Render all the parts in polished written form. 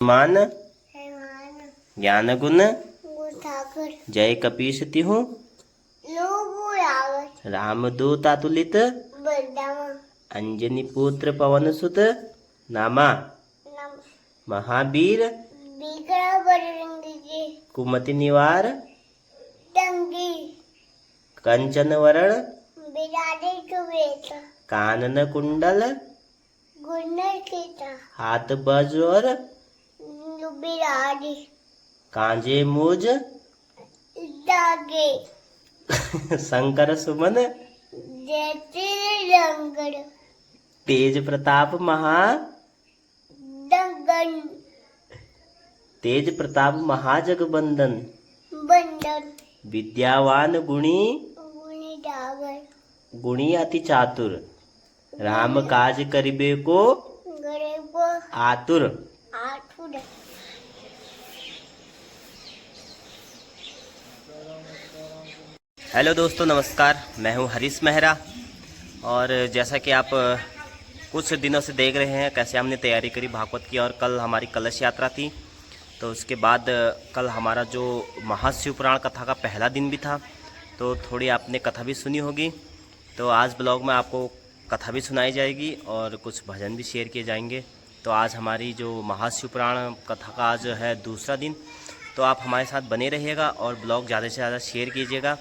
मान ज्ञान गुण जय कपीस तिहु रामदूत अतुलित अंजनी पुत्र पवन सुत नामा महावीर कुमति निवार कंचन वरण कानन कुंडल हाथ बजोर कांजे मुझ शंकर सुमन तेज प्रताप महाजगबंदन विद्यावान गुणी अति चातुर राम काज करिबे को आतुर। हेलो दोस्तों, नमस्कार। मैं हूं हरीश मेहरा और जैसा कि आप कुछ दिनों से देख रहे हैं कैसे हमने तैयारी करी भागवत की, और कल हमारी कलश यात्रा थी। तो उसके बाद कल हमारा जो महाशिव पुराण कथा का पहला दिन भी था, तो थोड़ी आपने कथा भी सुनी होगी। तो आज ब्लॉग में आपको कथा भी सुनाई जाएगी और कुछ भजन भी शेयर किए जाएंगे। तो आज हमारी जो महाशिव पुराण कथा का आज है दूसरा दिन, तो आप हमारे साथ बने रहिएगा और ब्लॉग ज़्यादा से ज़्यादा शेयर कीजिएगा।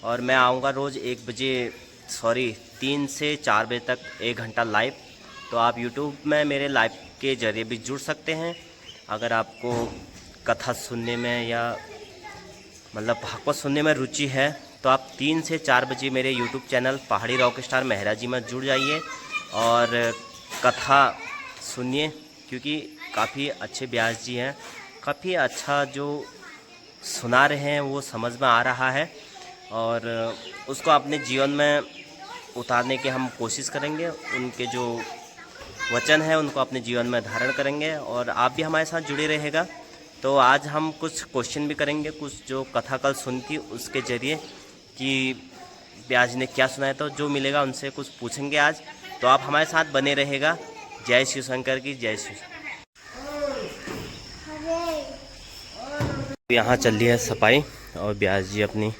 और मैं आऊँगा रोज़ 3 से 4 बजे तक 1 घंटा लाइव। तो आप यूट्यूब में मेरे लाइव के ज़रिए भी जुड़ सकते हैं। अगर आपको कथा सुनने में या मतलब भागवत सुनने में रुचि है तो आप 3 से 4 बजे मेरे यूट्यूब चैनल पहाड़ी रॉक स्टार मेहरा जी में जुड़ जाइए और कथा सुनिए, क्योंकि काफ़ी अच्छे व्यास जी हैं, काफ़ी अच्छा जो सुना रहे हैं वो समझ में आ रहा है और उसको अपने जीवन में उतारने की हम कोशिश करेंगे। उनके जो वचन है उनको अपने जीवन में धारण करेंगे और आप भी हमारे साथ जुड़े रहेगा। तो आज हम कुछ क्वेश्चन भी करेंगे, कुछ जो कथा कल सुनी थी उसके ज़रिए कि व्यास जी ने क्या सुनाया, तो जो मिलेगा उनसे कुछ पूछेंगे आज। तो आप हमारे साथ बने रहेगा। जय शिव शंकर की जय शिव। यहाँ चल रही है सफाई और व्यास जी अपनी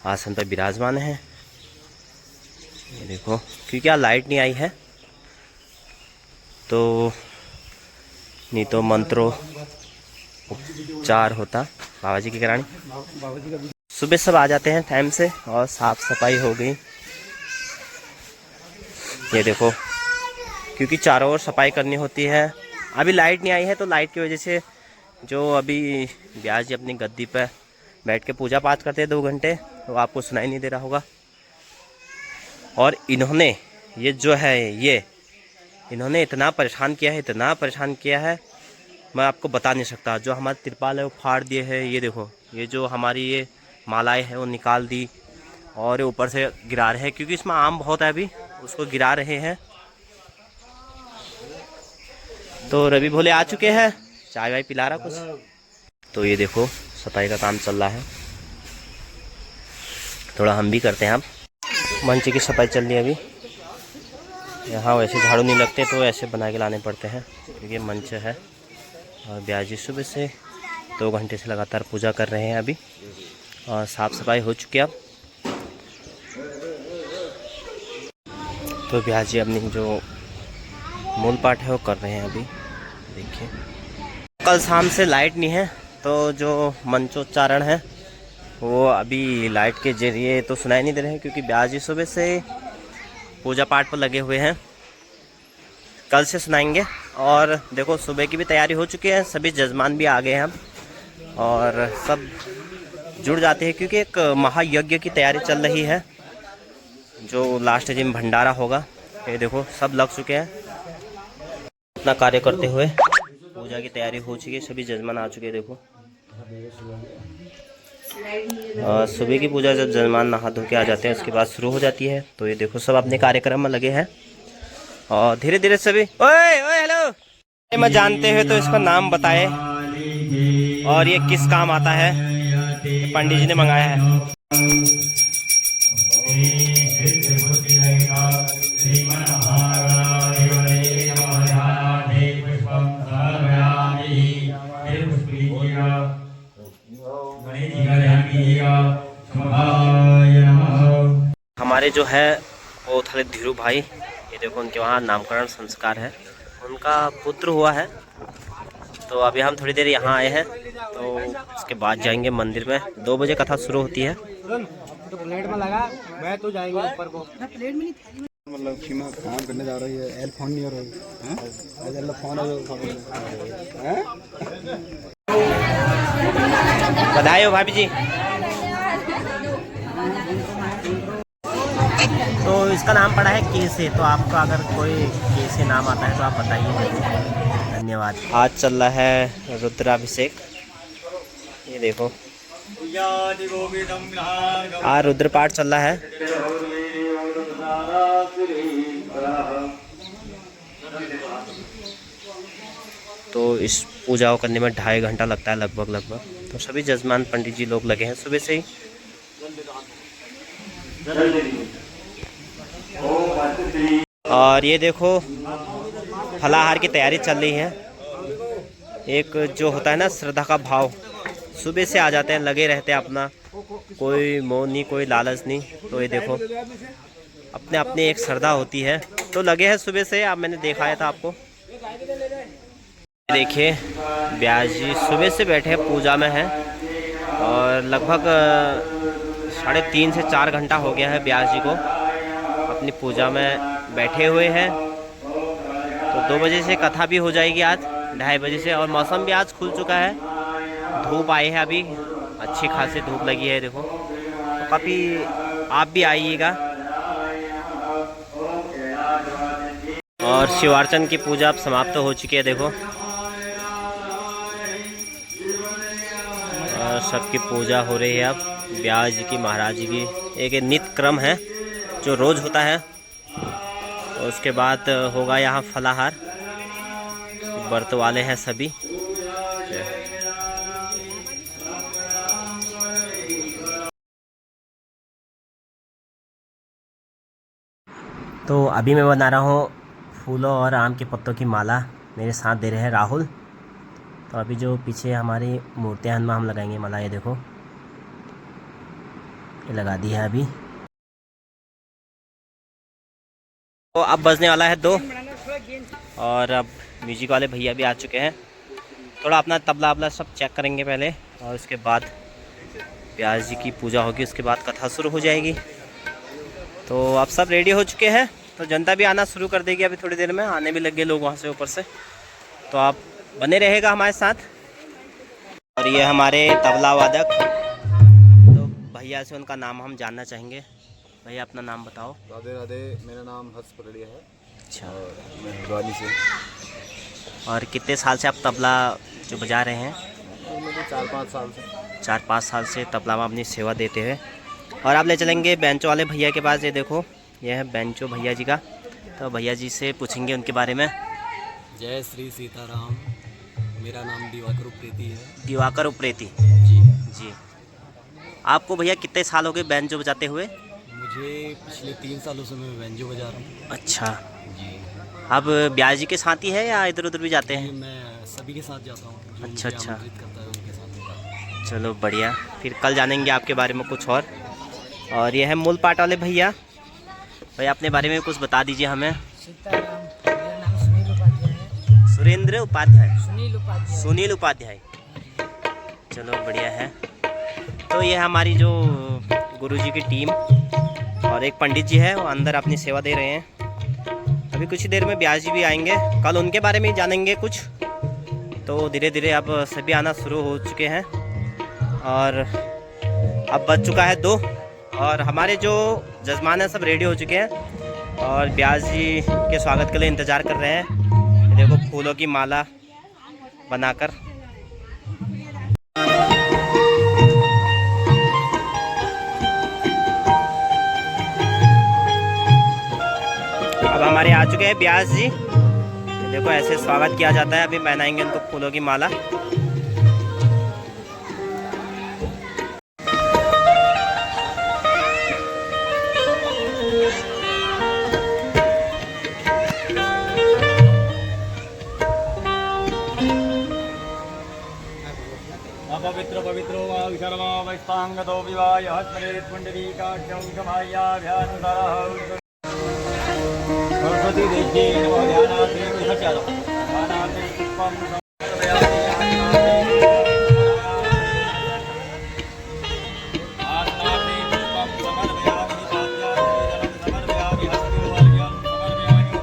आसन पर विराजमान है। ये देखो, क्योंकि यहाँ लाइट नहीं आई है तो नहीं तो मंत्रोच्चार होता बाबा जी की करानी। सुबह सब आ जाते हैं टाइम से और साफ सफाई हो गई। ये देखो, क्योंकि चारों ओर सफाई करनी होती है। अभी लाइट नहीं आई है तो लाइट की वजह से जो अभी व्यास जी अपनी गद्दी पर बैठ के पूजा पाठ करते हैं 2 घंटे, तो आपको सुनाई नहीं दे रहा होगा। और इन्होंने इन्होंने इतना परेशान किया है मैं आपको बता नहीं सकता। जो हमारा तिरपाल है वो फाड़ दिए है। ये देखो, ये जो हमारी ये मालाएं है वो निकाल दी और ऊपर से गिरा रहे हैं, क्योंकि इसमें आम बहुत है अभी, उसको गिरा रहे हैं। तो रवि भोले आ चुके हैं, चाय वाय पिला रहा कुछ। तो ये देखो सफाई का काम चल रहा है, थोड़ा हम भी करते हैं। अब मंच की सफाई चल रही है अभी। यहाँ वैसे झाड़ू नहीं लगते तो ऐसे बना के लाने पड़ते हैं, क्योंकि मंच है। और व्यास जी सुबह से 2 घंटे से लगातार पूजा कर रहे हैं अभी, और साफ़ सफाई हो चुकी है अब। तो व्यास जी अपनी जो मूल पाठ है वो कर रहे हैं अभी। देखिए, कल शाम से लाइट नहीं है तो जो मंचोच्चारण है वो अभी लाइट के जरिए तो सुनाई नहीं दे रहे हैं, क्योंकि व्यास जी सुबह से पूजा पाठ पर लगे हुए हैं। कल से सुनाएंगे। और देखो, सुबह की भी तैयारी हो चुकी है, सभी जजमान भी आ गए हैं अब और सब जुड़ जाते हैं, क्योंकि एक महायज्ञ की तैयारी चल रही है जो लास्ट दिन भंडारा होगा। ये देखो सब लग चुके हैं अपना कार्य करते हुए। पूजा की तैयारी हो चुकी है, सभी जजमान आ चुके हैं। देखो, सुबह की पूजा जब जजमान नहा धो के आ जाते हैं उसके बाद शुरू हो जाती है। तो ये देखो सब अपने कार्यक्रम में लगे हैं और धीरे धीरे सभी ओए ओए हेलो मैं जानते हुए तो इसका नाम बताए और ये किस काम आता है, पंडित जी ने मंगाया है। हमारे जो है वो थोड़े धीरू भाई, ये देखो उनके वहाँ नामकरण संस्कार है, उनका पुत्र हुआ है। तो अभी हम थोड़ी देर यहाँ आए हैं, तो उसके बाद जाएंगे मंदिर में। 2 बजे कथा शुरू होती है। तो प्लेट में लगा, मैं तो जाएंगे ऊपर को। प्लेट में नहीं, मतलब सीमा काम करने जा रही है, एल फोन नहीं हो रही है, एल फोन है। बधाई हो भाभी जी। तो इसका नाम पड़ा है केसे, तो आपका अगर कोई केसे नाम आता है तो आप बताइए। धन्यवाद। आज चल रहा है रुद्राभिषेक, ये देखो आज रुद्र पाठ चल रहा है। तो इस पूजा को करने में 2.5 घंटा लगता है लगभग। तो सभी जजमान पंडित जी लोग लगे हैं सुबह से ही। और ये देखो फलाहार की तैयारी चल रही है। एक जो होता है ना श्रद्धा का भाव, सुबह से आ जाते हैं, लगे रहते हैं अपना, कोई मोह नहीं, कोई लालच नहीं। तो ये देखो अपने अपनी एक श्रद्धा होती है, तो लगे हैं सुबह से। अब मैंने दिखाया था आपको, देखिए ब्यास जी सुबह से बैठे पूजा में हैं और लगभग 3.5 से 4 घंटा हो गया है ब्यास जी को अपनी पूजा में बैठे हुए हैं। तो 2 बजे से कथा भी हो जाएगी आज, 2:30 बजे से। और मौसम भी आज खुल चुका है, धूप आई है, अभी अच्छी खासी धूप लगी है देखो। तो काफ़ी आप भी आइएगा। और शिवार्चन की पूजा अब समाप्त हो चुकी है देखो, और सबकी पूजा हो रही है अब। ब्यास जी की, महाराज जी की एक नित्य क्रम है जो रोज़ होता है। तो उसके बाद होगा यहाँ फलाहार, व्रत वाले हैं सभी। तो अभी मैं बना रहा हूँ फूलों और आम के पत्तों की माला, मेरे साथ दे रहे हैं राहुल। तो अभी जो पीछे हमारी मूर्तियाँ हैं हम लगाएंगे माला, ये देखो ये लगा दी है अभी। तो अब बजने वाला है 2 और अब म्यूजिक वाले भैया भी आ चुके हैं। थोड़ा अपना तबला वबला सब चेक करेंगे पहले, और उसके बाद ब्यास जी की पूजा होगी, उसके बाद कथा शुरू हो जाएगी। तो अब सब रेडी हो चुके हैं, तो जनता भी आना शुरू कर देगी अभी थोड़ी देर में, आने भी लग गए लोग वहाँ से ऊपर से। तो आप बने रहेगा हमारे साथ। और ये हमारे तबला वादक, तो भैया से उनका नाम हम जानना चाहेंगे। भैया अपना नाम बताओ। राधे राधे, मेरा नाम हर्ष पटड़िया है। अच्छा, और मैं हल्द्वानी से। और कितने साल से आप तबला जो बजा रहे हैं? मुझे 4-5 साल से। 4-5 साल से तबला में अपनी सेवा देते हैं। और आप ले चलेंगे बेंचो वाले भैया के पास, ये देखो ये है बेंचो भैया जी का। तो भैया जी से पूछेंगे उनके बारे में। जय श्री सीताराम, मेरा नाम दिवाकर उप्रेती है। दिवाकर उप्रेती जी। आपको भैया कितने साल हो गए बेंचो बजाते हुए? मुझे पिछले 3 सालों से मैं बेंजो बजा रहा हूँ। अच्छा, जी। आप ब्यास जी के साथ ही है या इधर उधर भी जाते हैं? मैं सभी के साथ जाता हूँ, जो अच्छा मुझे अच्छा, आमंत्रित करता है उनके साथ जाता हूँ। चलो बढ़िया। फिर कल जानेंगे आपके बारे में कुछ और ये है मूल पाठ वाले भैया। भैया अपने बारे में कुछ बता दीजिए हमें। सीताराम, मेरा नाम सुनील उपाध्याय है। सुरेंद्र उपाध्याय, सुनील उपाध्याय। चलो बढ़िया है। तो ये हमारी जो गुरुजी की टीम, और एक पंडित जी है वो अंदर अपनी सेवा दे रहे हैं। अभी कुछ ही देर में ब्यास जी भी आएंगे, कल उनके बारे में जानेंगे कुछ। तो धीरे धीरे अब सभी आना शुरू हो चुके हैं, और अब बज चुका है 2, और हमारे जो जजमान हैं सब रेडी हो चुके हैं और ब्यास जी के स्वागत के लिए इंतज़ार कर रहे हैं। देखो फूलों की माला बनाकर। अब हमारे आ चुके हैं ब्यास जी, देखो ऐसे स्वागत किया जाता है। अभी पहनाएंगे उनको फूलों की माला। अपवित्र पवित्रो वा विशर्मा वैस्तांगतो विवाय हस्मरेत् पुण्डरीकाक्षं समायाभ्यानुसारः सरस्वती देव्यै नमः ध्यानार्थी विसर्जयामि ध्यानार्थी पुष्पं समर्पयामि आसनार्थी पुष्पं समर्पयामि पाद्यार्थी जलं समर्पयामि हस्तिवर्घ्यं समर्पयामि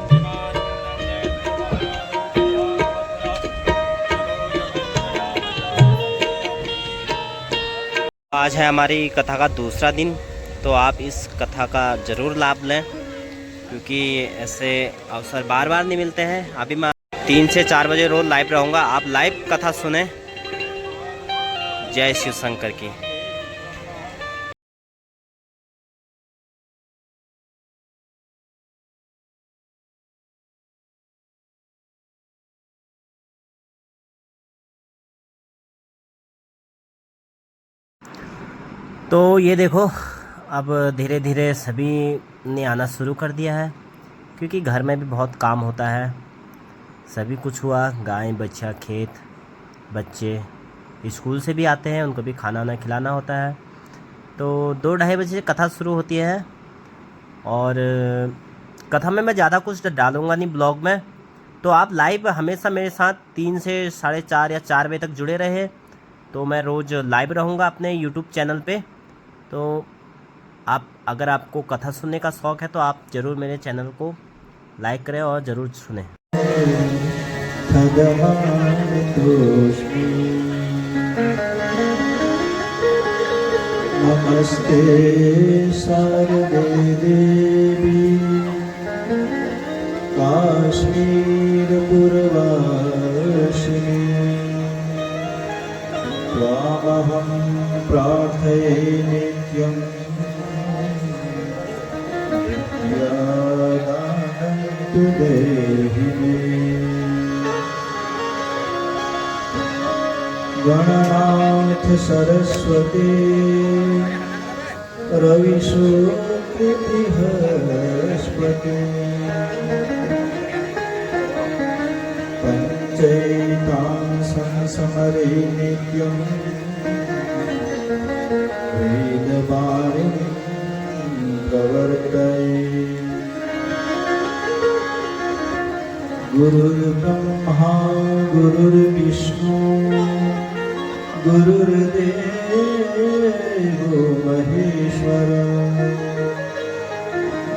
आज है हमारी कथा का दूसरा दिन, तो आप इस कथा का ज़रूर लाभ लें, क्योंकि ऐसे अवसर बार बार नहीं मिलते हैं। अभी मैं 3 से 4 बजे रोज़ लाइव रहूँगा, आप लाइव कथा सुने। जय शिव शंकर की। तो ये देखो, अब धीरे धीरे सभी ने आना शुरू कर दिया है, क्योंकि घर में भी बहुत काम होता है। सभी कुछ हुआ, गाय बच्चा, खेत, बच्चे स्कूल से भी आते हैं, उनको भी खाना वाना खिलाना होता है। तो 2-2:30 बजे से कथा शुरू होती है, और कथा में मैं ज़्यादा कुछ डालूँगा नहीं ब्लॉग में। तो आप लाइव हमेशा मेरे साथ 3 से 4:30 या 4 बजे तक जुड़े रहे। तो मैं रोज़ लाइव रहूँगा अपने यूट्यूब चैनल पे। तो आप, अगर आपको कथा सुनने का शौक़ है तो आप ज़रूर मेरे चैनल को लाइक करें और ज़रूर सुनें। नमस्ते शारदे देवी काश्मीरपुरवासिनी त्वामहं प्रार्थये नित्यं विद्यादानं तु देहि मे। गणनाथ सरस्वती रविशुक्लबृहस्पति पंचैतांसं समरे नित्यं वेदवारिणीं प्रवर्तये। गुरुर्ब्रह्मा गुरुर्विष्णु गुरुर्देवो महेश्वर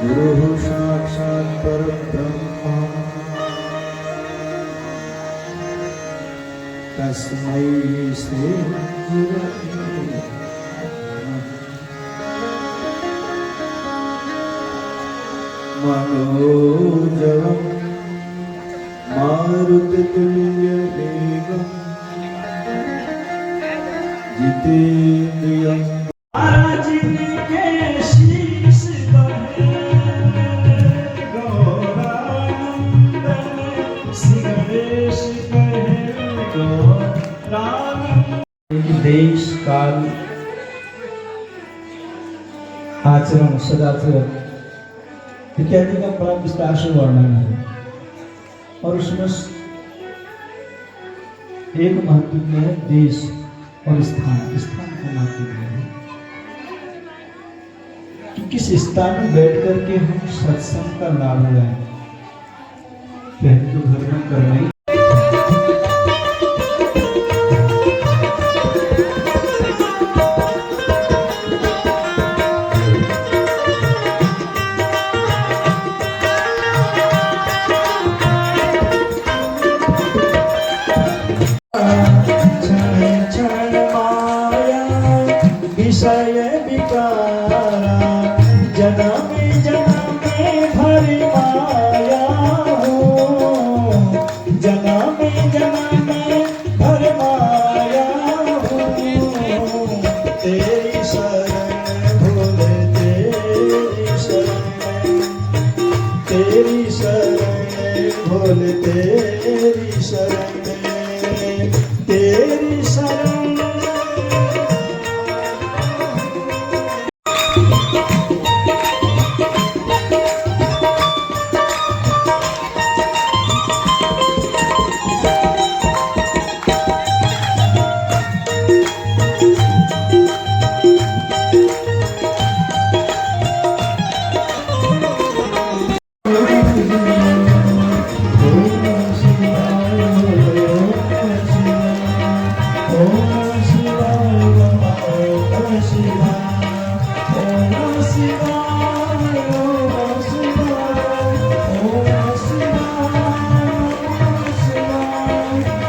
गुरुः साक्षात् परब्रह्म तस्मै श्री गुरवे नमः। मनोजवं मारुततुल्यवेगम् जितेन्द्रियं महाराज के शीश बने गौरानंदन श्री गणेश कहे गौरानंद। देश काल आचरण सदाचरण इत्यादि का बड़ा विस्तार से वर्णन है, और उसमें एक महत्व है देश और स्थान को महत्व दिया है कि किस स्थान में बैठ करके हम सत्संग का लाभ लें। पहले तो घर में करना ही विषय विकारा जन्मे जन्मे भरी माया हो। ओम नमः शिवाय, ओम नमः शिवाय, ओम नमः शिवाय, ओम नमः शिवाय,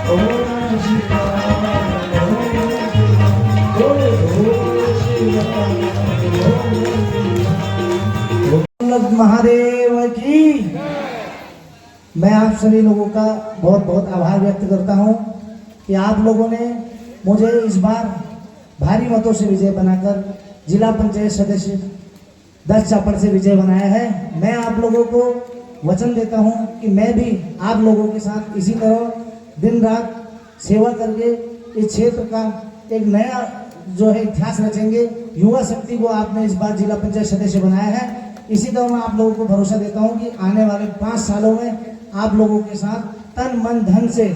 ओम नमः शिवाय, ओम नमः शिवाय, महादेव की। मैं आप सभी लोगों का बहुत बहुत आभार व्यक्त करता हूं कि आप लोगों ने मुझे इस बार भारी मतों से विजय बनाकर जिला पंचायत सदस्य 10 चापड़ से विजय बनाया है। मैं आप लोगों को वचन देता हूं कि मैं भी आप लोगों के साथ इसी तरह दिन रात सेवा करके इस क्षेत्र का एक नया जो है इतिहास रचेंगे। युवा शक्ति को आपने इस बार जिला पंचायत सदस्य बनाया है। इसी तरह मैं आप लोगों को भरोसा देता हूं कि आने वाले 5 सालों में आप लोगों के साथ तन मन धन से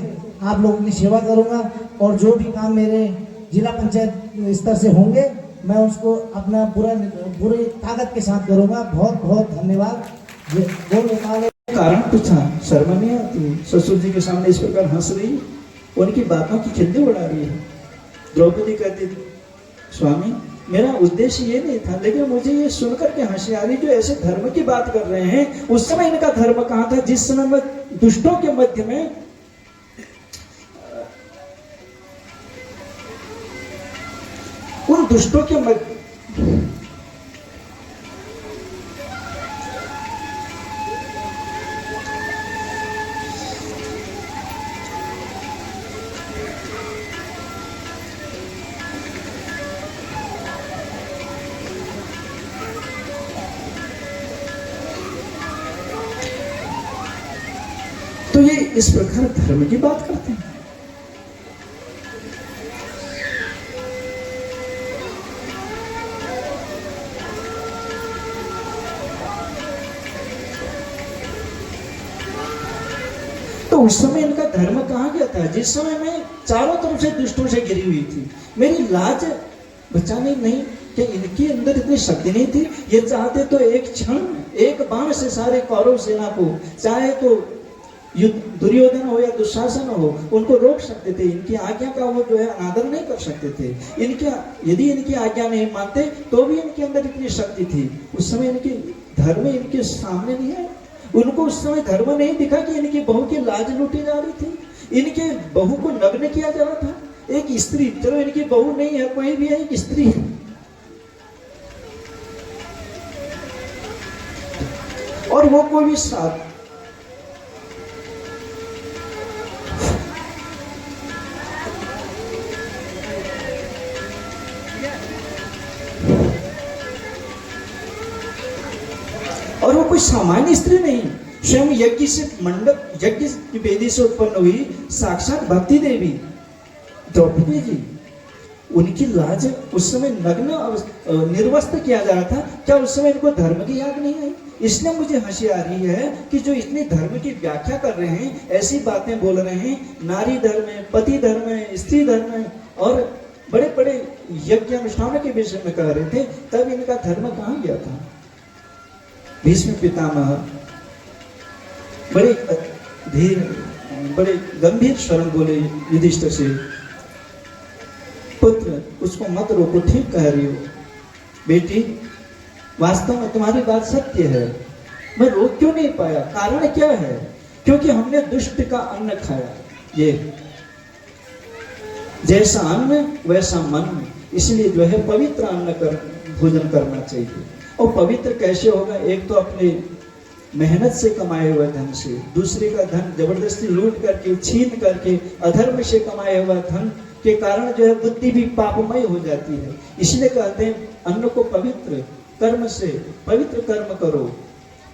आप लोगों की सेवा करूंगा और जो भी काम मेरे जिला पंचायत स्तर से होंगे मैं उसको अपना पूरी ताकत के साथ करूंगा। बहुत बहुत धन्यवाद। कारण पूछा, शर्मा नहीं आती, ससुर जी के सामने इस प्रकार हंस रही, उनकी बातों की खिल्ली उड़ा रही है। द्रौपदी कहती थी, स्वामी मेरा उद्देश्य ये नहीं था, लेकिन मुझे ये सुनकर के हंसी आ रही, जो ऐसे धर्म की बात कर रहे हैं, उस समय इनका धर्म कहाँ था जिस समय में दुष्टों के मध्य में उन दुष्टों के मध्य तो ये इस प्रकार धर्म की बात करते हैं। तो उस समय इनका धर्म कहाँ गया था जिस समय मैं चारों तरफ से दुष्टों से घिरी हुई थी। मेरी लाज बचाने नहीं कि इनके अंदर इतनी शक्ति नहीं थी। ये चाहते तो एक क्षण एक बाण से सारे कौरव सेना को, चाहे तो दुर्योधन हो या दुशासन हो, उनको रोक सकते थे। इनकी आज्ञा का वो जो है अनादर नहीं कर सकते थे। यदि इनकी आज्ञा नहीं मानते तो भी इनके अंदर इतनी शक्ति थी। उस समय इनकी धर्म इनके सामने नहीं है। उनको उस समय धर्म नहीं दिखा कि इनकी बहू की लाज लूटी जा रही थी, इनके बहू को नग्न किया जा रहा था। एक स्त्री, चलो इनकी बहू नहीं है, कोई भी है, एक स्त्री है, और वो कोई भी साथ और वो कोई सामान्य स्त्री नहीं, स्वयं यज्ञ से मंडप, यज्ञ की वेदी से उत्पन्न हुई साक्षात भक्ति देवी द्रौपदी जी। उनकी लाज उस समय नग्न निर्वस्त्र किया जा रहा था। क्या उस समय इनको धर्म की याद नहीं आई? इसलिए मुझे हंसी आ रही है कि जो इतने धर्म की व्याख्या कर रहे हैं, ऐसी बातें बोल रहे हैं, नारी धर्म है, पति धर्म है, स्त्री धर्म है, और बड़े बड़े यज्ञ अनुष्ठानों के विषय में कह रहे थे, तब इनका धर्म कहाँ गया था? भीष्म पितामह बड़े धीर, बड़े गंभीर स्वरम बोले युधिष्ठिर से, पुत्र उसको मत रोको, ठीक कह रही हो बेटी, वास्तव में तुम्हारी बात सत्य है, मैं रोक क्यों नहीं पाया? कारण क्या है? क्योंकि हमने दुष्ट का अन्न खाया। ये जैसा अन्न वैसा मन, इसलिए जो है पवित्र अन्न भोजन करना चाहिए। और पवित्र कैसे होगा? एक तो अपने मेहनत से कमाए हुए धन से, दूसरे का धन जबरदस्ती लूट करके, छीन करके, अधर्म से कमाए हुआ धन के कारण जो है बुद्धि भी पापमय हो जाती है। इसलिए कहते हैं अन्न को पवित्र कर्म से, पवित्र कर्म करो,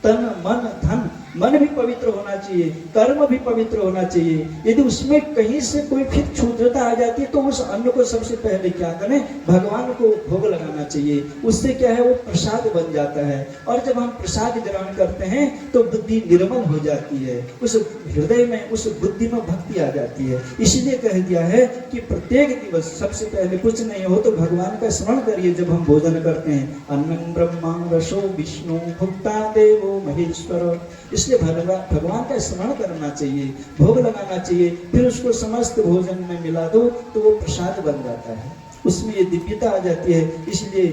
तन मन धन, मन भी पवित्र होना चाहिए, कर्म भी पवित्र होना चाहिए। यदि उसमें कहीं से कोई फिर क्षुद्रता आ जाती है तो उस अन्न को सबसे पहले क्या करें? भगवान को भोग लगाना चाहिए। उससे क्या है, वो प्रसाद बन जाता है, और जब हम प्रसाद ग्रहण करते हैं तो बुद्धि निर्मल हो जाती है, उस हृदय में, उस बुद्धि में भक्ति आ जाती है। इसीलिए कह दिया है कि प्रत्येक दिवस सबसे पहले कुछ नहीं हो तो भगवान का स्मरण करिए जब हम भोजन करते हैं। अन्नं ब्रह्मा रसो विष्णु भुक्ता देवो महेश्वर। इस इसलिए भगवान का स्मरण करना चाहिए, भोग लगाना चाहिए, फिर उसको समस्त भोजन में मिला दो तो वो प्रसाद बन जाता है, उसमें ये दिव्यता आ जाती है। इसलिए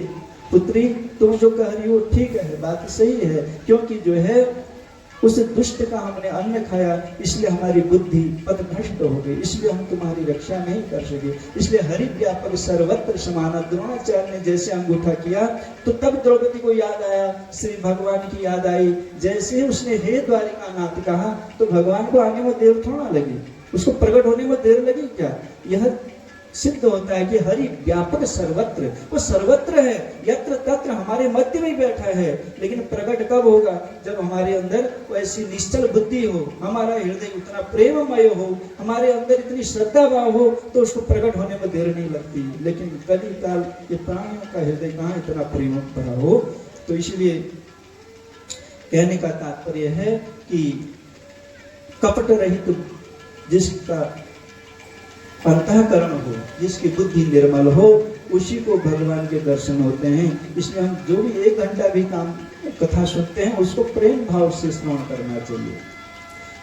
पुत्री तुम जो कह रही हो ठीक है, बात सही है, क्योंकि जो है उस दुष्ट का हमने अन्न खाया, इसलिए हमारी बुद्धि पथभ्रष्ट हो गई, इसलिए हम तुम्हारी रक्षा नहीं कर सके। इसलिए हरि व्यापक सर्वत्र समान, द्रोणाचार्य ने जैसे अंगूठा किया तो तब द्रौपदी को याद आया, श्री भगवान की याद आई। जैसे उसने हे द्वारिकानाथ कहा तो भगवान को आने में देर थोड़ा लगी, उसको प्रकट होने में देर लगी क्या? यह सिद्ध होता है कि हरि व्यापक सर्वत्र, वो सर्वत्र है, यत्र तत्र हमारे मध्य में बैठा है। लेकिन प्रकट कब होगा? जब हमारे अंदर वैसी निश्चल बुद्धि हो, हमारा हृदय उतना प्रेममय हो, हमारे अंदर इतनी श्रद्धा भाव हो, तो उसको प्रकट होने में देर नहीं लगती। लेकिन कली काल ये प्राणियों का हृदय कहाँ इतना प्रेम भरा हो। तो इसलिए कहने का तात्पर्य है कि कपट रहित जिसका अंतःकरण हो, जिसकी बुद्धि निर्मल हो, उसी को भगवान के दर्शन होते हैं। इसलिए हम जो भी 1 घंटा भी कथा सुनते हैं उसको प्रेम भाव से श्रवण करना चाहिए।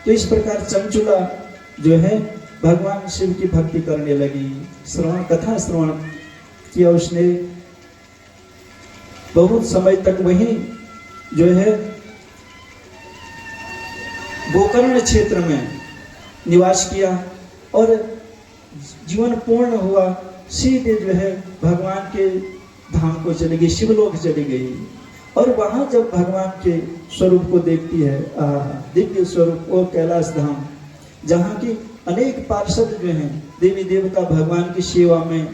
तो इस प्रकार चंचुला जो है भगवान शिव की भक्ति करने लगी, कथा श्रवण किया उसने, बहुत समय तक वही जो है गोकर्ण क्षेत्र में निवास किया और जीवन पूर्ण हुआ। सीधे जो है भगवान के धाम को चली गई, शिवलोक चली गई। और वहां जब भगवान के स्वरूप को देखती है, दिव्य स्वरूप, वो कैलाश धाम, जहाँ की अनेक पार्षद जो हैं देवी देवता भगवान की सेवा में।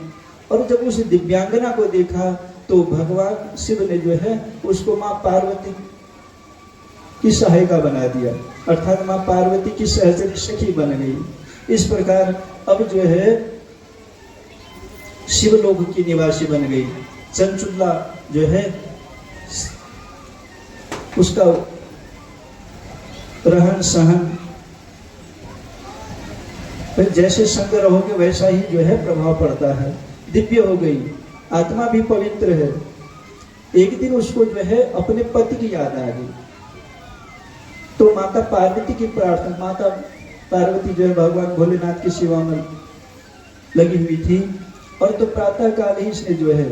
और जब उस दिव्यांगना को देखा तो भगवान शिव ने जो है उसको माँ पार्वती की सहायिका बना दिया, अर्थात माँ पार्वती की सहचरी सखी बन गई। इस प्रकार अब जो है शिवलोक की निवासी बन गई। चंचुला जो है उसका रहन सहन जैसे संग रहोगे वैसा ही जो है प्रभाव पड़ता है, दिव्य हो गई, आत्मा भी पवित्र है। एक दिन उसको जो है अपने पति की याद आ गई, तो माता पार्वती की प्रार्थना, माता पार्वती जो है भगवान भोलेनाथ की सेवा में लगी हुई थी। और तो प्रातः काल ही इसने जो है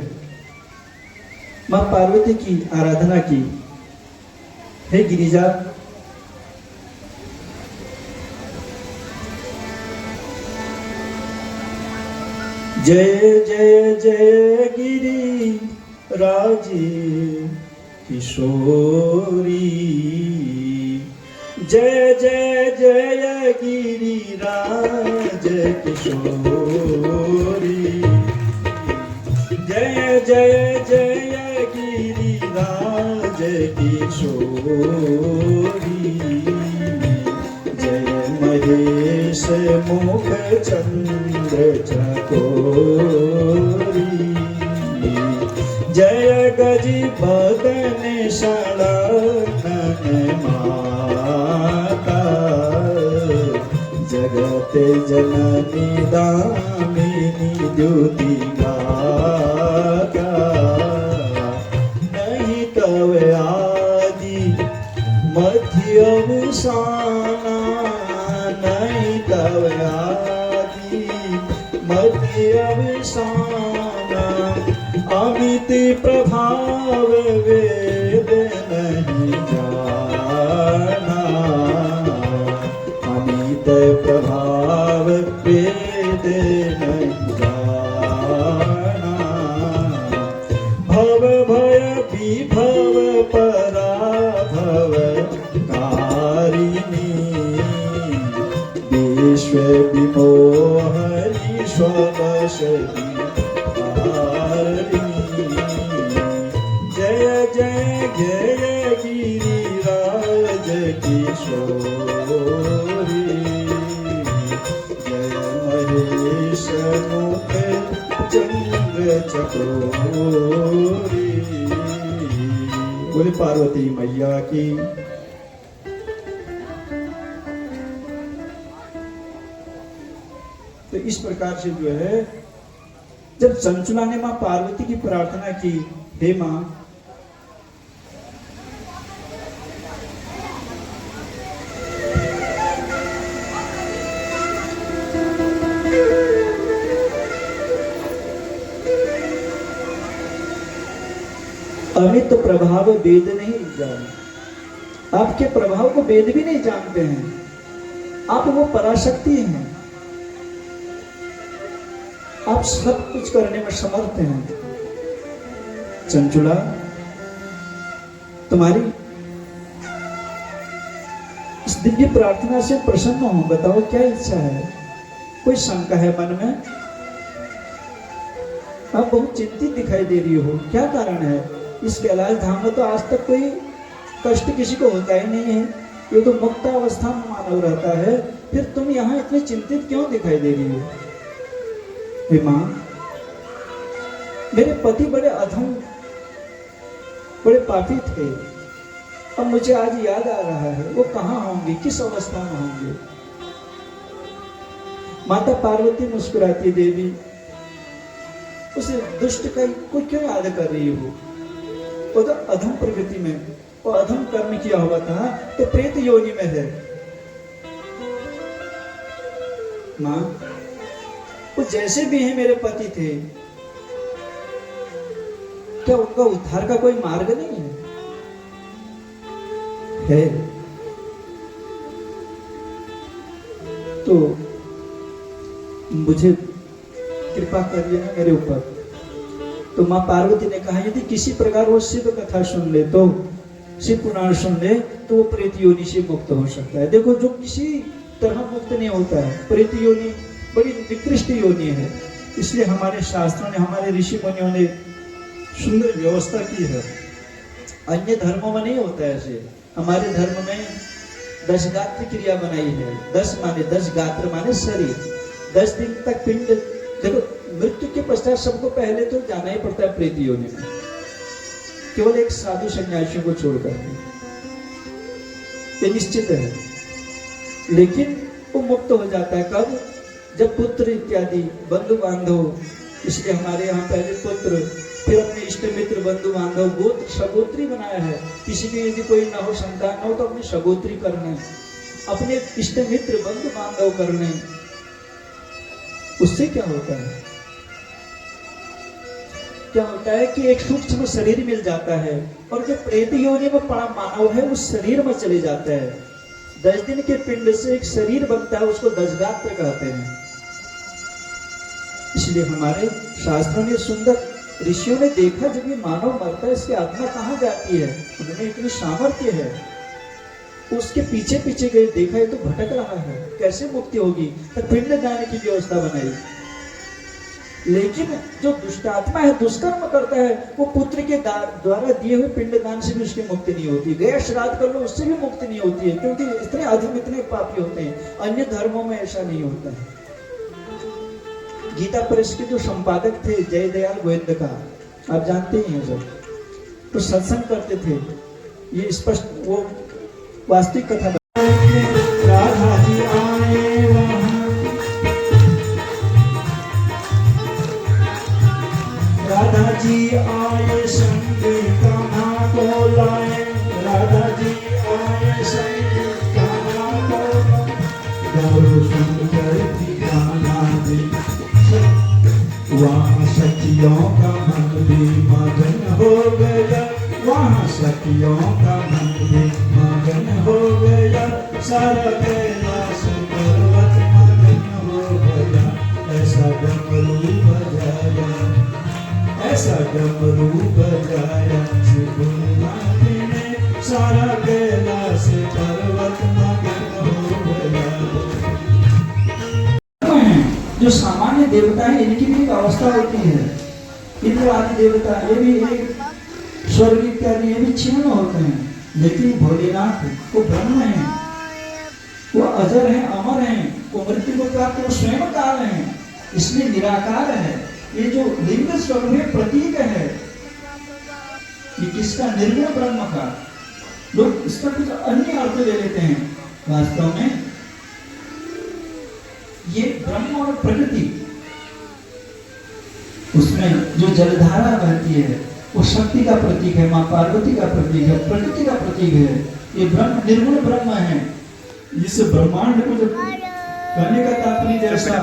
माँ पार्वती की आराधना की, हे गिरिजा जय जय जय गिरी राजी किशोरी, जय जय जय गिरिराज किशोरी, जय जय जय गिरिराज किशोरी, जय महेश मुख चंद्र चकोरी, जय गजी बदन सड़न माता, जगत जननी दामिनी द्युति गाता, नहीं तव आदि मध्य अवसाना, नहीं तव आदि मध्य अवसाना, अमित प्रभाव वेद नहीं जाना, अमित प्रभाव वेद नहीं जाना, भव भय विभव पराभव कारिणी, विश्व विमोहनी स्ववशनी, जय जय जय गिरिराज किशोरी, जय महेश मुख चंद्र चकोरी। बोले पार्वती मैया की। तो इस प्रकार से जो है जब चंचुला ने मां पार्वती की प्रार्थना की, हे मां अमित प्रभाव वेद नहीं जाने, आपके प्रभाव को वेद भी नहीं जानते हैं। आप वो पराशक्ति हैं, आप सब कुछ करने में समर्थ हैं। चंचुला, तुम्हारी इस दिव्य प्रार्थना से प्रसन्न हूं। बताओ क्या इच्छा है? कोई शंका है मन में? आप बहुत चिंतित दिखाई दे रही हो, क्या कारण है? इस कैलाश धाम में तो आज तक कोई कष्ट किसी को होता ही नहीं है, ये तो मुक्त अवस्था में मानव रहता है, फिर तुम यहाँ इतने चिंतित क्यों दिखाई दे रही हो? हे मां, मेरे पति बड़े अधम, बड़े पापी थे, अब मुझे आज याद आ रहा है, वो कहाँ होंगे, किस अवस्था में होंगे? माता पार्वती मुस्कुराती, देवी उस दुष्ट को क्यों याद कर रही हो? वो तो अधम प्रकृति में, वो अधम कर्म किया हुआ था, तो प्रेत योनि में है। मां, वो जैसे भी है मेरे पति थे, क्या उनका उद्धार का कोई मार्ग नहीं है? तो मुझे कृपा करिए ना मेरे ऊपर। तो माँ पार्वती ने कहा यदि किसी प्रकार वो शिव कथा सुन ले, तो शिव पुराण सुन ले, तो वो प्रेत योनि से मुक्त हो सकता है। देखो, जो किसी तरह मुक्त नहीं होता है, प्रेत योनि बड़ी निकृष्ट योनि है, इसलिए हमारे शास्त्रों ने, हमारे ऋषि मुनियों ने सुंदर व्यवस्था की है। अन्य धर्मों में नहीं होता है ऐसे। हमारे धर्म में 10 गात्र क्रिया बनाई है। 10 माने 10 गात्र माने शरीर। 10 दिन तक पिंड, देखो मृत्यु के पश्चात सबको पहले तो जाना ही पड़ता है प्रेत योनि में, केवल एक साधु सन्यासियों को छोड़कर, ये निश्चित है। लेकिन वो मुक्त हो जाता है कब? जब पुत्र इत्यादि बंधु बांधव, इसलिए हमारे यहाँ पहले पुत्र, फिर अपने इष्ट मित्र बंधु बांधव, गोत्र सगोत्री बनाया है। किसी के यदि कोई न हो, संतान न हो, तो अपनी सगोत्री करने, अपने इष्ट मित्र बंधु बांधव करने। उससे क्या होता है? क्या होता है कि एक सूक्ष्म शरीर मिल जाता है, और जो प्रेत योनि में पड़ा मानव है उस शरीर में चले जाता है। 10 दिन के पिंड से एक शरीर बनता है, उसको 10 गात्र कहते हैं। इसलिए हमारे शास्त्रों में सुंदर, ऋषियों ने देखा जब ये मानव मरता है, इसकी आत्मा कहाँ जाती है, उनमें इतनी सामर्थ्य है, उसके पीछे पीछे गए, देखा ये तो भटक रहा है, कैसे मुक्ति होगी? तो पिंड दान की व्यवस्था बनाई। लेकिन जो दुष्टात्मा है, दुष्कर्म करता है, वो पुत्र के द्वारा दिए हुए पिंड दान से भी उसकी मुक्ति नहीं होती। गया श्राद्ध कर लो, उससे भी मुक्ति नहीं होती है, क्योंकि इतने अधम, इतने पापी होते हैं। अन्य धर्मों में ऐसा नहीं होता है। गीता प्रेस के जो संपादक थे जयदयाल गोविंद का, आप जानते ही हैं सब, तो सत्संग करते थे। ये स्पष्ट वो वास्तविक कथा। राधा जी आए वहाँ, राधा जी आए संगे कान्हा को लाए, राधा जी आए संगे कान्हा को लाए, गौर सुंदर दीवाना दे, वहाँ सखियों का मन भी मगन हो गया, वहाँ सखियों का मन भी मगन हो गया, सारा कैलाश पर्वत मगन हो गया। ऐसा डमरू बजाया, ऐसा डमरू बजाया शिवनाथ ने, सारा कैलाश पर्वत मगन हो गया। जो सामान्य देवता है, इनकी भी एक अवस्था होती है। इंद्र आदि देवता, ये भी एक स्वर्ग इत्यादि, ये भी क्षीण होते हैं। लेकिन भोलेनाथ वो ब्रह्म है, वो अजर है, अमर है, वो मृत्यु को प्राप्त, वो स्वयं काल है, इसलिए निराकार है। ये जो लिंग स्वरूप है, प्रतीक है, ये किसका? निर्गुण ब्रह्म का। लोग इसका कुछ अन्य अर्थ ले लेते हैं। वास्तव में ये ब्रह्म और प्रकृति, उसमें जो जलधारा बहती है वो शक्ति का प्रतीक है, माँ पार्वती का प्रतीक है, प्रकृति का प्रतीक है। ये ब्रह्म निर्गुण ब्रह्म है। इस ब्रह्मांड को जब कहने का तात्पर्य, जैसा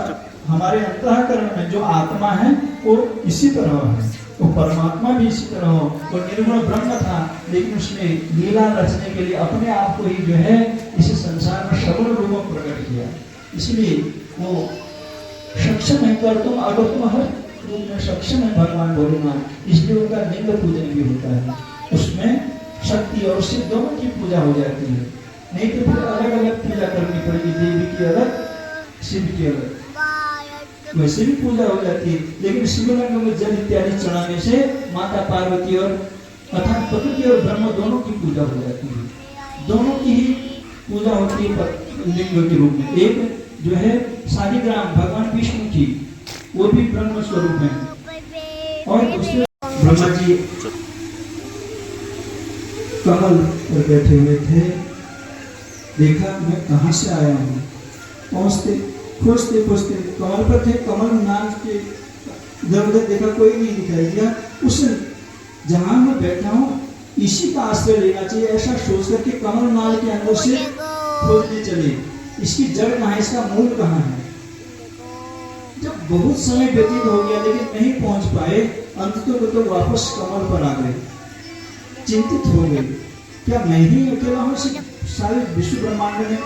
हमारे अंतःकरण में जो आत्मा है वो इसी तरह है। वो परमात्मा भी इसी तरह हो। वो निर्गुण ब्रह्म था, लेकिन उसने लीला रचने के लिए अपने आप को ही जो है इस संसार में सगुण रूप में प्रकट किया। इसलिए वो सक्षम है कर तुम, अगर तुम हर रूप में सक्षम है भगवान भोलेनाथ, इसलिए उनका लिंग पूजन भी होता है। उसमें शक्ति और शिव दोनों की पूजा हो जाती है, नहीं तो फिर अलग अलग पूजा करनी पड़ेगी, देवी की अलग शिव की अलग, वैसे भी पूजा हो जाती है। लेकिन शिवलिंग में जल इत्यादि चढ़ाने से माता पार्वती और अर्थात प्रकृति और ब्रह्म दोनों की पूजा हो जाती है। दोनों की ही पूजा होती है लिंग के रूप में। एक जो है शालिग्राम भगवान विष्णु की, वो भी ब्रह्म स्वरूप है, और दूसरे ब्रह्मा जी कमल पर बैठे हुए थे। देखा मैं कहाँ से आया हूँ, पहुँचते खोजते खोजते कमल पर थे। कमल नाम के इधर उधर देखा, कोई नहीं दिखाई दिया। उस जहाँ मैं बैठा हूँ इसी का आश्रय लेना चाहिए, ऐसा सोच करके कमल नाल के अंदर से खोजने चले, इसकी जड़ कहाँ है, इसका मूल कहाँ है। जब बहुत समय व्यतीत हो गया लेकिन नहीं पहुंच पाए, अंततः तो वापस कमल पर आ गए। चिंतित हो गए, क्या मैं ही अकेला हूँ सारे विश्व ब्रह्मांड में,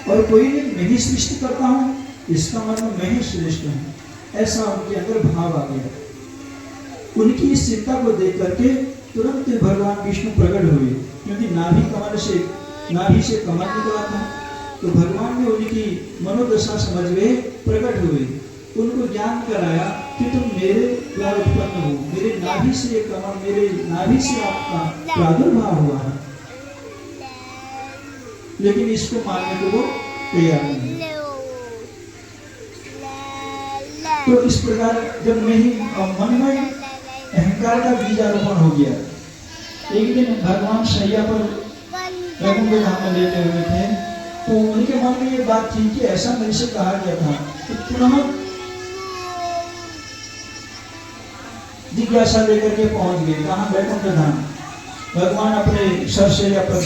और कोई नहीं, मैं ही सृष्टि करता हूँ, इसका मतलब मैं ही श्रेष्ठ हूँ। ऐसा उनके अंदर भाव आ गया। उनकी इस चिंता को देख करके तुरंत भगवान विष्णु प्रकट हुए, क्योंकि नाभि से कमल निकला था। तो भगवान ने उनकी मनोदशा समझ गए, प्रकट हुए, उनको ज्ञान कराया कि तुम मेरे द्वारा उत्पन्न हो, मेरे नाभि से कमल, मेरे नाभि से आपका प्रादुर्भाव हुआ है। लेकिन इसको मानने को वो तैयार नहीं। तो इस प्रकार जब नहीं मन में अहंकार का बीजारोपण हो गया, एक दिन भगवान शैया पर वैकुंठ धाम में लेटे हुए थे, तो उनके मन में ये बात थी कि ऐसा मेरे से कहा गया था। तो पुनः जिज्ञासा लेकर के पहुंच गए कहाँ, वैकुंठ धाम। भगवान अपने सरसैया पर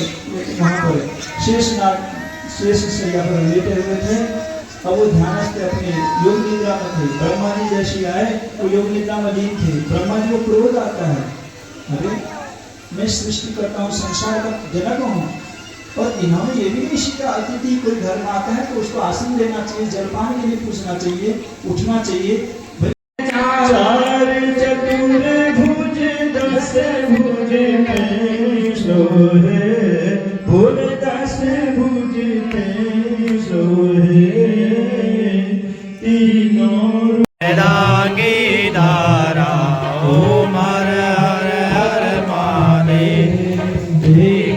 वहाँ पर शेष शैया पर लेटे हुए थे। अब वो ध्यानस्थ अपने योग निद्रा में थे। ब्रह्मा जी जैसे आए वो योग निद्रा में लीन थे। ब्रह्मा जी को क्रोध आता है, अरे मैं सृष्टि करता हूँ, संसार का जनक हूँ, और इन्होंने ये भी नहीं सीखा अतिथि कोई घर में आता है तो उसको आसन देना चाहिए, जलपान के लिए पूछना चाहिए, उठना चाहिए। चार चतुर्भुज दस भुज में सोहे, भुज दस भुज में सोहे, तीनों वेदांगी धारा ओम हर हर हर माने,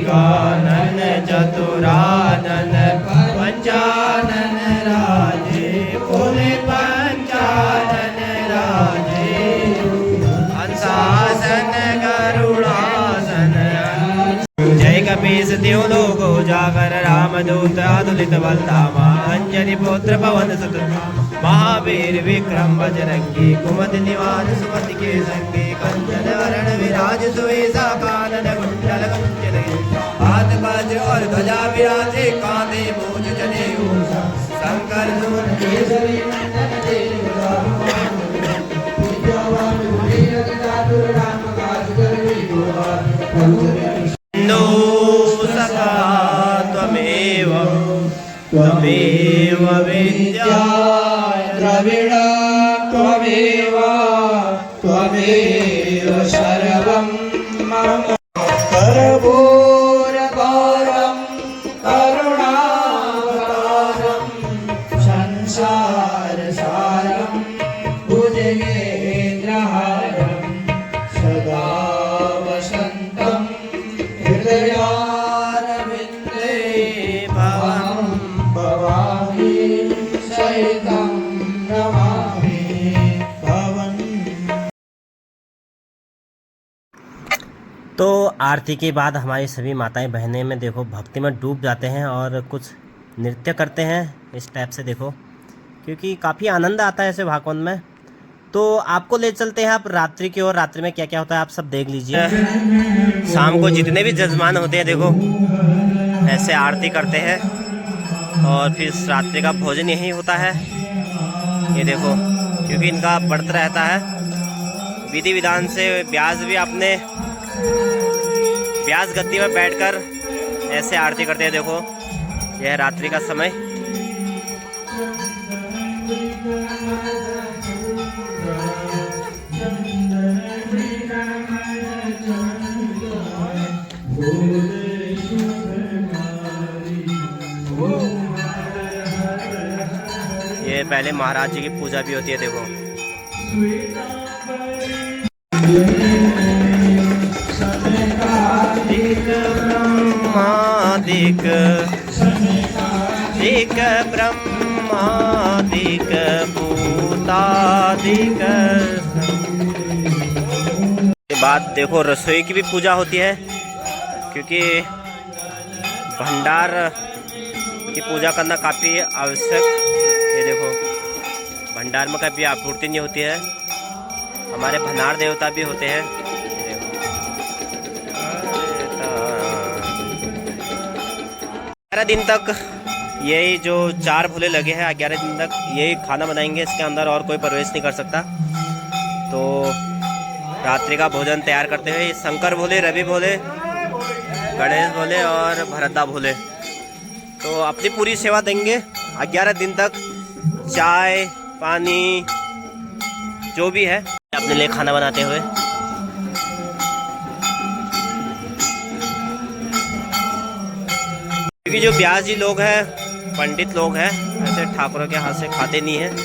कानन चतुरानन पंचानन राजे, बोले पंचानन राजे, हंसासन गरुड़ासन। जय कपीस देव लोको जागर, रामदूत अतुलित बलधामा, अंजनी पुत्र पवन सुत महावीर विक्रम बजरंगी, कुमति निवास सुमति के संगे, कंचन वरण विराज सुवेशा, कानन कुंडल कुंचन, हाथ वज्र और ध्वजा विराजे, कांधे मूंज जनेऊ, शंकर सुमन केसरी नंदन देव, त्वमेव त्वमेव विद्या द्रविड़ा, त्वमेव त्वमेव सर्वं मम। करपूरगौरं करुणावतारं, संसारसारं भुजगेन्द्रहारं, सदा वसन्तं हृदयारविन्दे, भवं भवामि सहितं नमामि भवन्। तो आरती के बाद हमारी सभी माताएं बहनें में देखो भक्ति में डूब जाते हैं और कुछ नृत्य करते हैं इस टाइप से, देखो क्योंकि काफ़ी आनंद आता है ऐसे भागवत में। तो आपको ले चलते हैं आप रात्रि की ओर। रात्रि में क्या क्या होता है आप सब देख लीजिए। शाम को जितने भी जजमान होते हैं देखो ऐसे आरती करते हैं, और फिर रात्रि का भोजन यही होता है। ये देखो क्योंकि इनका व्रत रहता है विधि विधान से व्यास भी अपने व्यास गद्दी में बैठकर ऐसे आरती करते हैं। देखो यह रात्रि का समय। ये पहले महाराज जी की पूजा भी होती है। देखो ब्रह्मादिक दिक ब्रह्मादिक भूतादिक। के बाद देखो रसोई की भी पूजा होती है, क्योंकि भंडार की पूजा करना काफ़ी आवश्यक। ये देखो भंडार में कभी आपूर्ति नहीं होती है। हमारे भंडार देवता भी होते हैं। 11 दिन तक यही जो 4 भोले लगे हैं, 11 दिन तक यही खाना बनाएंगे। इसके अंदर और कोई प्रवेश नहीं कर सकता। तो रात्रि का भोजन तैयार करते हुए शंकर भोले, रवि भोले, गणेश भोले और भरतदा भोले तो अपनी पूरी सेवा देंगे 11 दिन तक। चाय पानी जो भी है अपने लिए खाना बनाते हुए। क्योंकि जो व्यास जी लोग हैं, पंडित लोग हैं, ऐसे ठाकुरों के हाथ से खाते नहीं हैं,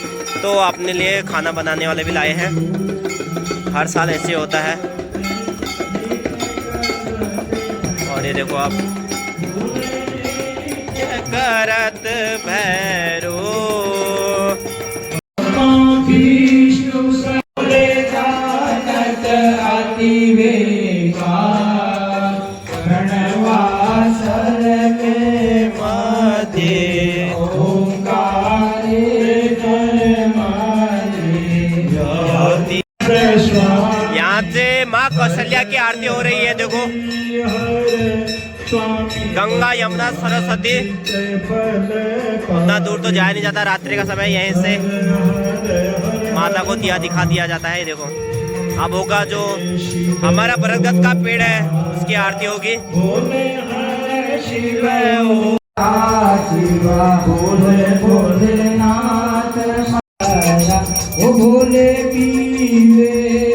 तो अपने लिए खाना बनाने वाले भी लाए हैं। हर साल ऐसे होता है। और ये देखो आप करत भैरो यहाँ से माँ कौशल्या की आरती हो रही है। देखो गंगा यमुना सरस्वती, उतना दूर तो जाया नहीं जाता। रात्रि का समय यहीं से माता को दिया दिखा दिया जाता है। देखो अब होगा जो हमारा बरगद का पेड़ है, उसकी आरती होगी। ओ भोले पीवे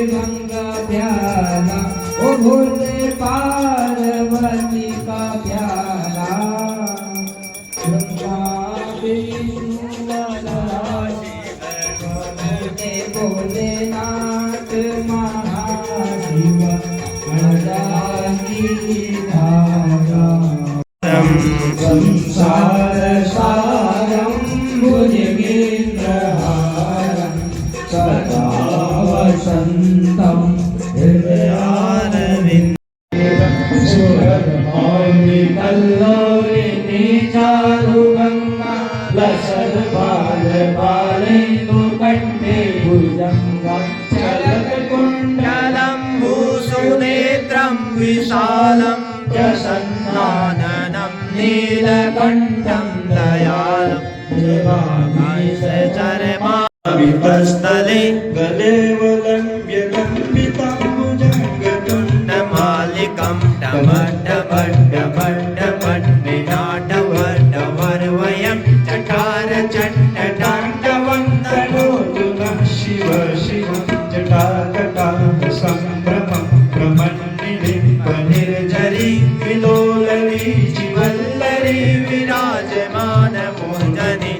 गंगा प्याला, ओ भोले पार्वती का प्याला। गंगा भोलेनाथ महाशिव संसार सारम भुजगेन्द्रहारम सदा वसंतम हृदयारविंद चारु गंगा लसर बाल बाले तो कंठे भुजंगा चलत कुंडलम भूसुनेत्रम विशालम प्रसन्नाननं नीलकंठं दयालुं विपस्थले गलेवलम्ब्य लम्बिताम्बुजङ्गतुण्डमालिकं डमड्डमड्डमड्डमड्डमड्डवर्वयं चकार चण्डटाण्डवन्दनोतु नः शिव शिव जटाकटाह सम्भ्रमं प्रमन्निलिम्बनिर्झरी विलोलरी जिवल्लरी विराजमान मोहजनि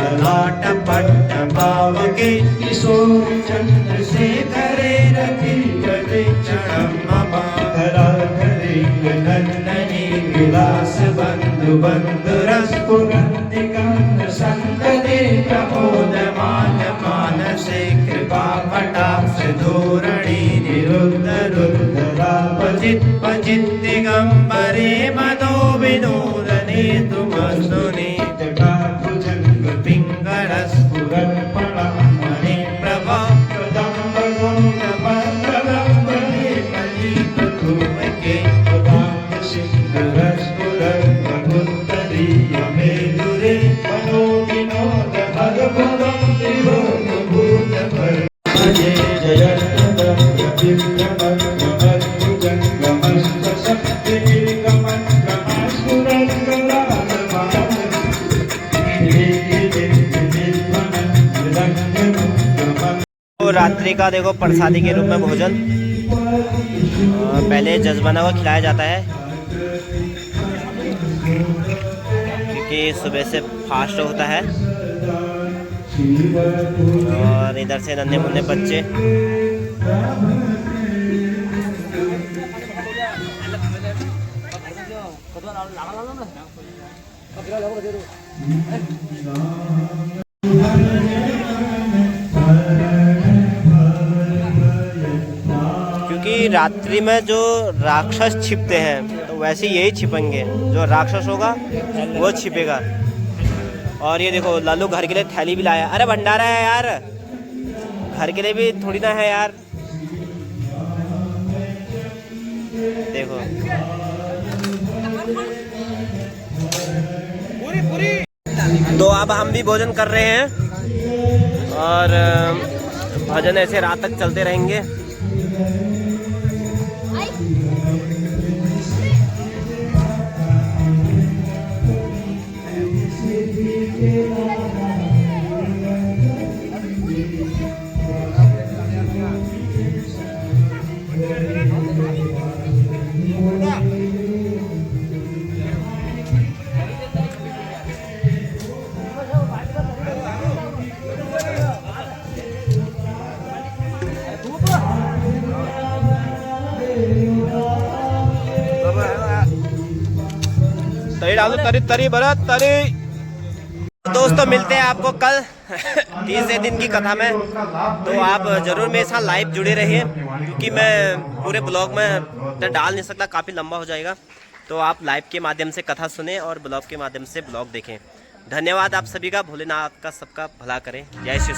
ललाटपट्टपावके किशोर चन्द्रशेखरे रतिपते क्षणं मम धराधरे नन्दनी विलास बन्धु बन्धुरस्फुरन्तिकान् सन्तते प्रमोदमान मानसे कृपा कटाक्ष धोरणी निरुद्ध रुद्धरापचित पचित दिगम्बरे मनो विनोदने तुमस्तुने जटाभुजङ्ग पिङ्गलस्फुरत्पणा मणिप्रभा प्रदम्बगोङ्गमण्डलम्बरे कलितधूमके प्रदाम्बसिंहरस्फुरत्पगुत्तरीयमेदुरे मनोविनोद भगवतं त्रिभुवनभूतभुजं रात्रि का देखो प्रसादी के रूप में भोजन, और पहले जजमाना हुआ खिलाया जाता है क्योंकि सुबह से फास्ट होता है। और इधर से नन्हे मुन्ने बच्चे क्योंकि रात्रि में जो राक्षस छिपते हैं तो वैसे यही छिपेंगे, जो राक्षस होगा वो छिपेगा। और ये देखो लालू घर के लिए थैली भी लाया। अरे भंडारा है यार, घर के लिए भी थोड़ी ना है यार। देखो तो अब हम भी भोजन कर रहे हैं और भजन ऐसे रात तक चलते रहेंगे। तरी डालो, तरी तरी भरत तरी। दोस्तों मिलते हैं आपको कल तीसरे दिन की कथा में। तो आप जरूर मेरे साथ लाइव जुड़े रहिए क्योंकि मैं पूरे ब्लॉग में डाल नहीं सकता, काफ़ी लंबा हो जाएगा। तो आप लाइव के माध्यम से कथा सुने और ब्लॉग के माध्यम से ब्लॉग देखें। धन्यवाद आप सभी का। भोलेनाथ का सबका भला करें। जय श्री